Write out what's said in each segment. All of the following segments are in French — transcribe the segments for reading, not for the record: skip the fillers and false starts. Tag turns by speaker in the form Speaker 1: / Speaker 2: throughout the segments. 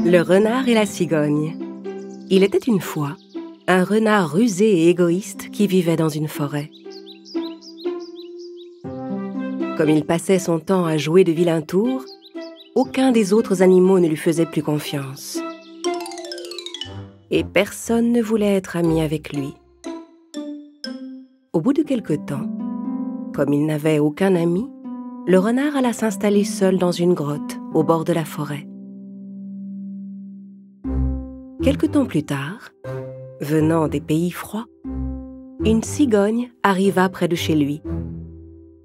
Speaker 1: Le renard et la cigogne. Il était une fois un renard rusé et égoïste qui vivait dans une forêt. Comme il passait son temps à jouer de vilains tours, aucun des autres animaux ne lui faisait plus confiance. Et personne ne voulait être ami avec lui. Au bout de quelque temps, comme il n'avait aucun ami, le renard alla s'installer seul dans une grotte au bord de la forêt. Quelque temps plus tard, venant des pays froids, une cigogne arriva près de chez lui.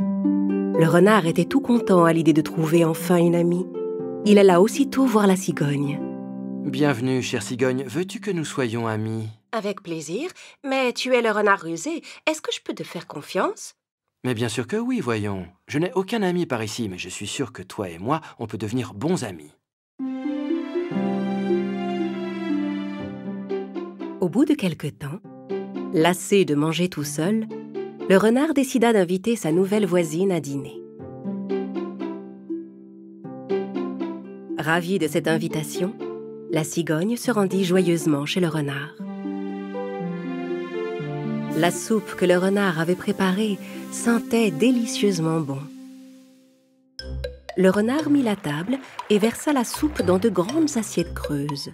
Speaker 1: Le renard était tout content à l'idée de trouver enfin une amie. Il alla aussitôt voir la cigogne.
Speaker 2: « Bienvenue, chère cigogne. Veux-tu que nous soyons amis ?»«
Speaker 1: Avec plaisir, mais tu es le renard rusé. Est-ce que je peux te faire confiance ?»«
Speaker 2: Mais bien sûr que oui, voyons. Je n'ai aucun ami par ici, mais je suis sûr que toi et moi, on peut devenir bons amis. »
Speaker 1: Au bout de quelque temps, lassé de manger tout seul, le renard décida d'inviter sa nouvelle voisine à dîner. Ravie de cette invitation, la cigogne se rendit joyeusement chez le renard. La soupe que le renard avait préparée sentait délicieusement bon. Le renard mit la table et versa la soupe dans de grandes assiettes creuses.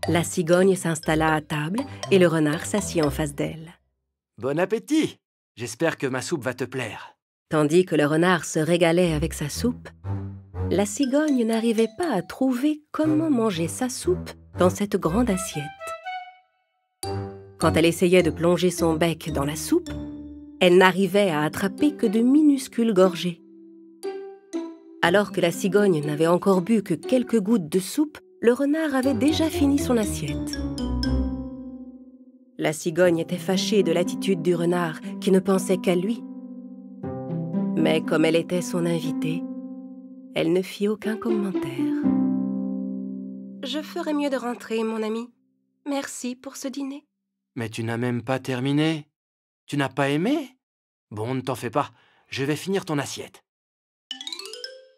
Speaker 1: La cigogne s'installa à table et le renard s'assit en face d'elle.
Speaker 2: « Bon appétit! J'espère que ma soupe va te plaire. »
Speaker 1: Tandis que le renard se régalait avec sa soupe, la cigogne n'arrivait pas à trouver comment manger sa soupe dans cette grande assiette. Quand elle essayait de plonger son bec dans la soupe, elle n'arrivait à attraper que de minuscules gorgées. Alors que la cigogne n'avait encore bu que quelques gouttes de soupe, le renard avait déjà fini son assiette. La cigogne était fâchée de l'attitude du renard qui ne pensait qu'à lui. Mais comme elle était son invitée, elle ne fit aucun commentaire. « Je ferais mieux de rentrer, mon ami. Merci pour ce dîner. »«
Speaker 2: Mais tu n'as même pas terminé. Tu n'as pas aimé? Bon, ne t'en fais pas. Je vais finir ton assiette. »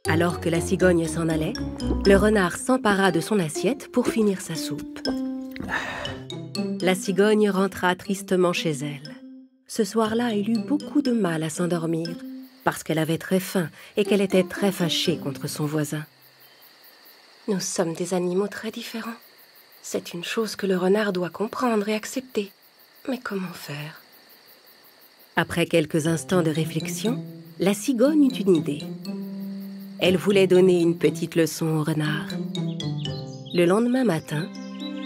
Speaker 1: Alors que la cigogne s'en allait, le renard s'empara de son assiette pour finir sa soupe. La cigogne rentra tristement chez elle. Ce soir-là, elle eut beaucoup de mal à s'endormir, parce qu'elle avait très faim et qu'elle était très fâchée contre son voisin. Nous sommes des animaux très différents. C'est une chose que le renard doit comprendre et accepter. Mais comment faire? Après quelques instants de réflexion, la cigogne eut une idée. Elle voulait donner une petite leçon au renard. Le lendemain matin,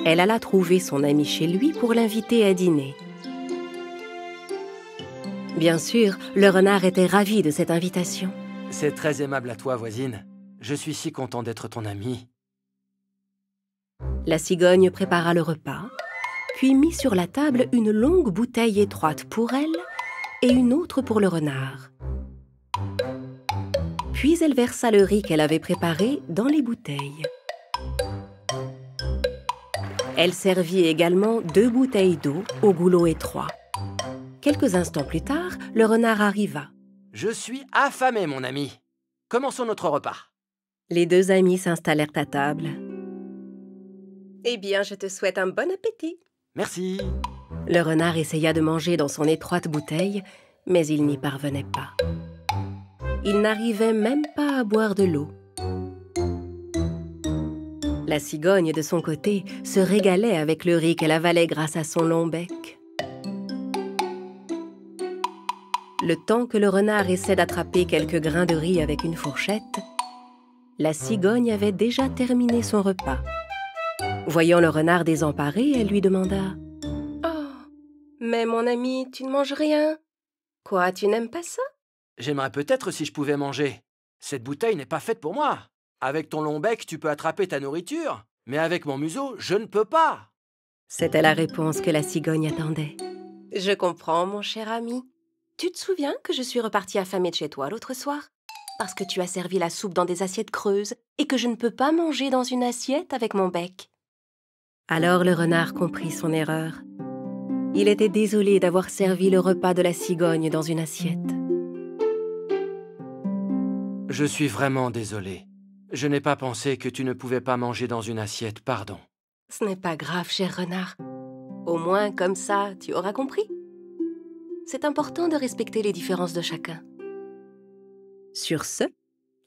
Speaker 1: elle alla trouver son ami chez lui pour l'inviter à dîner. Bien sûr, le renard était ravi de cette invitation.
Speaker 2: « C'est très aimable à toi, voisine. Je suis si content d'être ton ami. »
Speaker 1: La cigogne prépara le repas, puis mit sur la table une longue bouteille étroite pour elle et une autre pour le renard. Puis elle versa le riz qu'elle avait préparé dans les bouteilles. Elle servit également 2 bouteilles d'eau au goulot étroit. Quelques instants plus tard, le renard arriva.
Speaker 2: « Je suis affamé, mon ami. Commençons notre repas. »
Speaker 1: Les 2 amis s'installèrent à table. « Eh bien, je te souhaite un bon appétit. »
Speaker 2: « Merci. »
Speaker 1: Le renard essaya de manger dans son étroite bouteille, mais il n'y parvenait pas. Il n'arrivait même pas à boire de l'eau. La cigogne, de son côté, se régalait avec le riz qu'elle avalait grâce à son long bec. Le temps que le renard essaie d'attraper quelques grains de riz avec une fourchette, la cigogne avait déjà terminé son repas. Voyant le renard désemparé, elle lui demanda « Oh, mais mon ami, tu ne manges rien. Quoi, tu n'aimes pas ça ?»
Speaker 2: « J'aimerais peut-être si je pouvais manger. Cette bouteille n'est pas faite pour moi. Avec ton long bec, tu peux attraper ta nourriture. Mais avec mon museau, je ne peux pas. »
Speaker 1: C'était la réponse que la cigogne attendait. « Je comprends, mon cher ami. Tu te souviens que je suis repartie affamée de chez toi l'autre soir? Parce que tu as servi la soupe dans des assiettes creuses et que je ne peux pas manger dans une assiette avec mon bec. » Alors le renard comprit son erreur. Il était désolé d'avoir servi le repas de la cigogne dans une assiette.
Speaker 2: « Je suis vraiment désolé. Je n'ai pas pensé que tu ne pouvais pas manger dans une assiette, pardon.
Speaker 1: Ce n'est pas grave, cher renard. Au moins, comme ça, tu auras compris. C'est important de respecter les différences de chacun. Sur ce,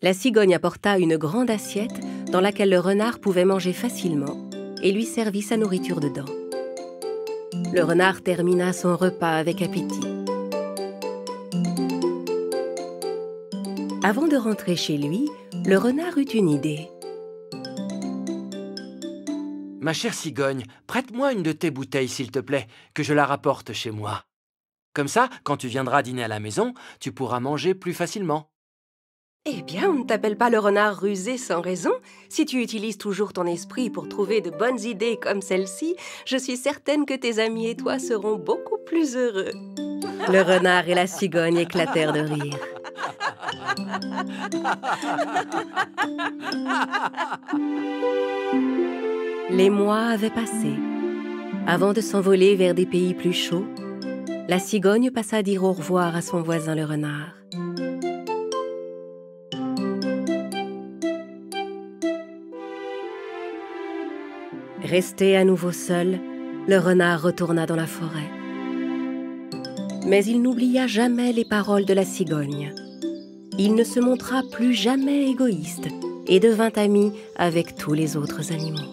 Speaker 1: la cigogne apporta une grande assiette dans laquelle le renard pouvait manger facilement et lui servit sa nourriture dedans. Le renard termina son repas avec appétit. Avant de rentrer chez lui, le renard eut une idée.
Speaker 2: Ma chère cigogne, prête-moi une de tes bouteilles, s'il te plaît, que je la rapporte chez moi. Comme ça, quand tu viendras dîner à la maison, tu pourras manger plus facilement.
Speaker 1: Eh bien, on ne t'appelle pas le renard rusé sans raison. Si tu utilises toujours ton esprit pour trouver de bonnes idées comme celle-ci, je suis certaine que tes amis et toi seront beaucoup plus heureux. Le renard et la cigogne éclatèrent de rire. Les mois avaient passé. Avant de s'envoler vers des pays plus chauds, la cigogne passa dire au revoir à son voisin le renard. Resté à nouveau seul, le renard retourna dans la forêt. Mais il n'oublia jamais les paroles de la cigogne. Il ne se montra plus jamais égoïste et devint ami avec tous les autres animaux.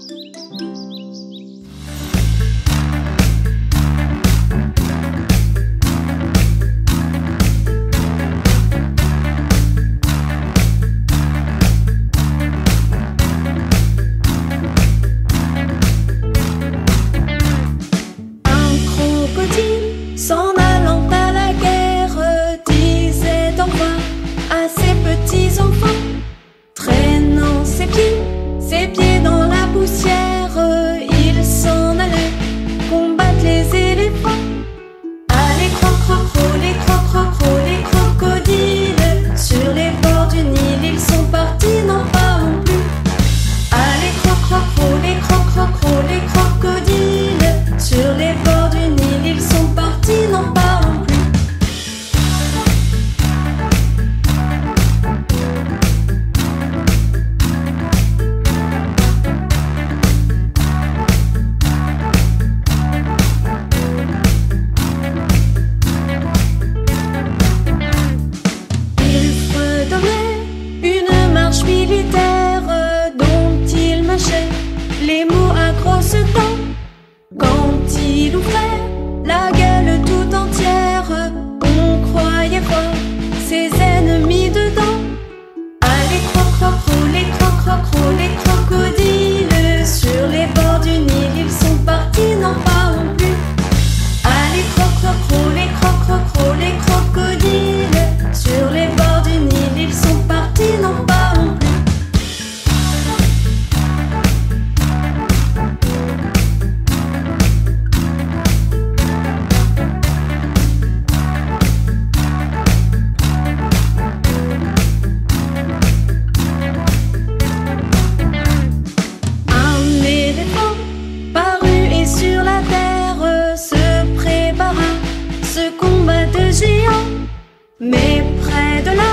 Speaker 3: Mais près de là,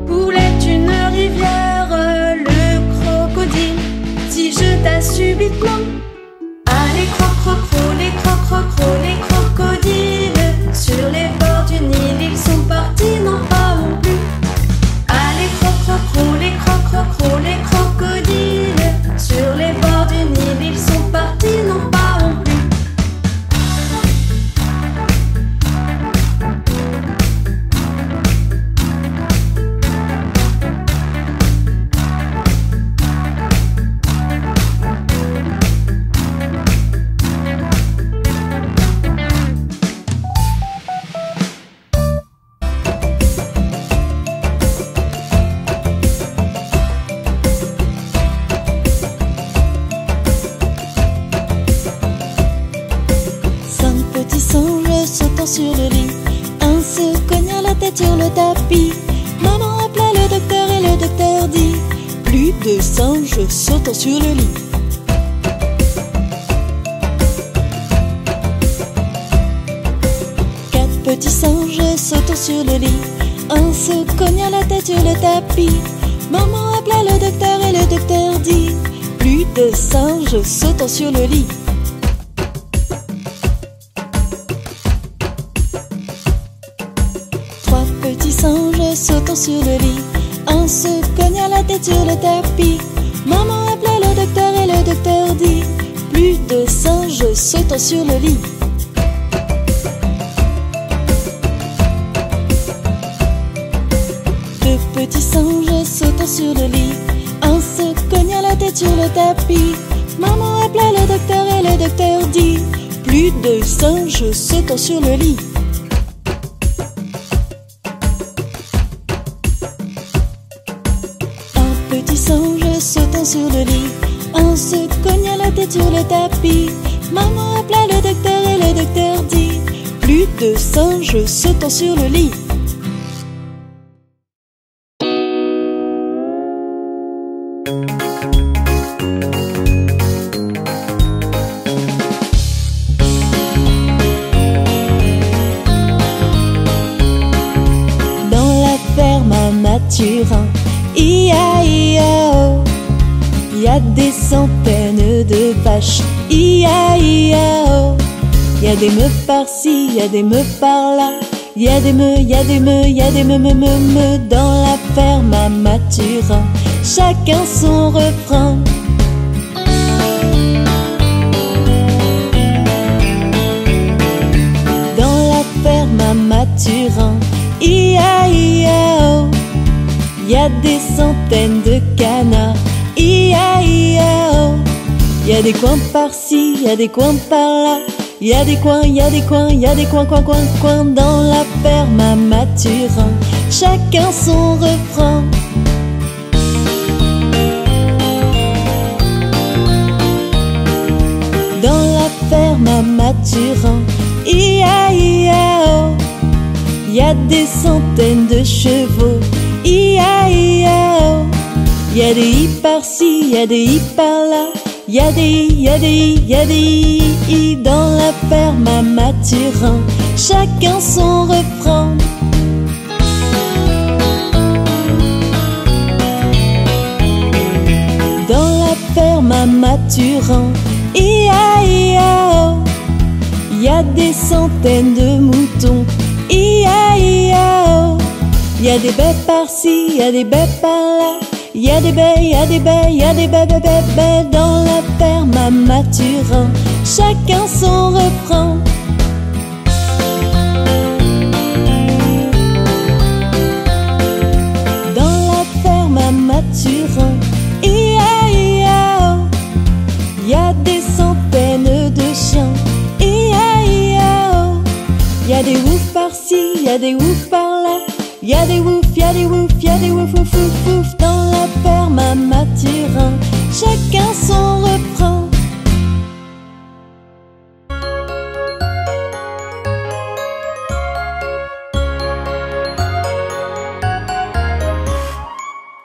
Speaker 3: coulait une rivière. Le crocodile s'y jeta subitement. Allez, croc-croc-cro, les croc-croc-cro, les crocodiles. Sur les bords du Nil, ils sont partis, non pas non plus. Allez, croc-croc-cro, les croc-croc-cro, les crocodiles. Sur les bords du Nil, ils sont partis, non pas non plus.
Speaker 4: Sur le lit, un se cogna la tête sur le tapis. Maman appela le docteur et le docteur dit: plus de singes sautant sur le lit. Quatre petits singes sautant sur le lit, un se cogna la tête sur le tapis. Maman appela le docteur et le singes sautant sur le lit. Trois petits singes sautant sur le lit. Un se cogna la tête sur le tapis. Maman appela le docteur et le docteur dit: plus de singes sautant sur le lit. Deux petits singes sautant sur le lit. Un se cogna la tête sur le tapis. Maman appela le docteur et le docteur dit: plus de singes sautant sur le lit. Un petit singe sautant sur le lit. Un se cogna la tête sur le tapis. Maman appela le docteur et le docteur dit: plus de singes sautant sur le lit. Dans la ferme à Mathurin, I-A-I-A-O, y a des centaines de vaches, I-A-I-A-O. Y a des meufs par-ci, y a des meufs par-là, y a des meux, y a des meux, y a des meux. Dans la ferme à Mathurin, chacun son refrain. Dans la ferme à Mathurin, I-A-I-A-O, y a des centaines de canards, I-A-I-A-O. Y a des coins par-ci, y a des coins par-là, y a des coins, y a des coins, y a des coins. Dans la ferme à Mathurin, chacun son refrain. Dans la ferme à Mathurin, I-A-I-A-O, y a des centaines de chevaux, I-A-I-A-O. Y a des i par-ci, y a des i par-là, y a des i, y a des i, y a des i. Dans la ferme à Mathurin, chacun son refrain. Dans la ferme à Mathurin, I-A-I-A-O, y a des centaines de moutons, I-A-I-A-O. Y a des baies par-ci, y a des baies par-là, y a des baies, y a des baies, y a des baies. Dans la ferme à Mathurin, chacun son refrain. Dans la ferme à Mathurin, I-A-I-A-O, y a des centaines de chiens, I-A-I-A-O. Y a des oufs par-ci, y a des oufs par-là, y a des oufs, y a des oufs, y a des ouf, ouf, ouf, ouf. Dans la ferme à Mathurin, chacun son refrain.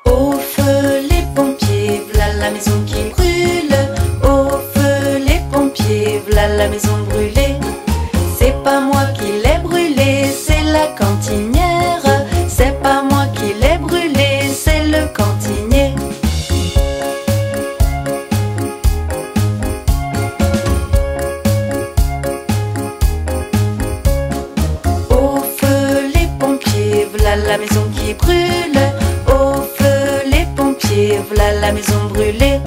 Speaker 3: Au feu les pompiers, v'là la maison qui brûle. Au feu les pompiers, v'là la maison brûlée. C'est pas moi qui l'ai brûlée, c'est la cantinière. C'est pas moi qui l'ai brûlée, c'est le cantinier. Au feu les pompiers, v'là la maison qui brûle. Au feu les pompiers, v'là la maison brûlée.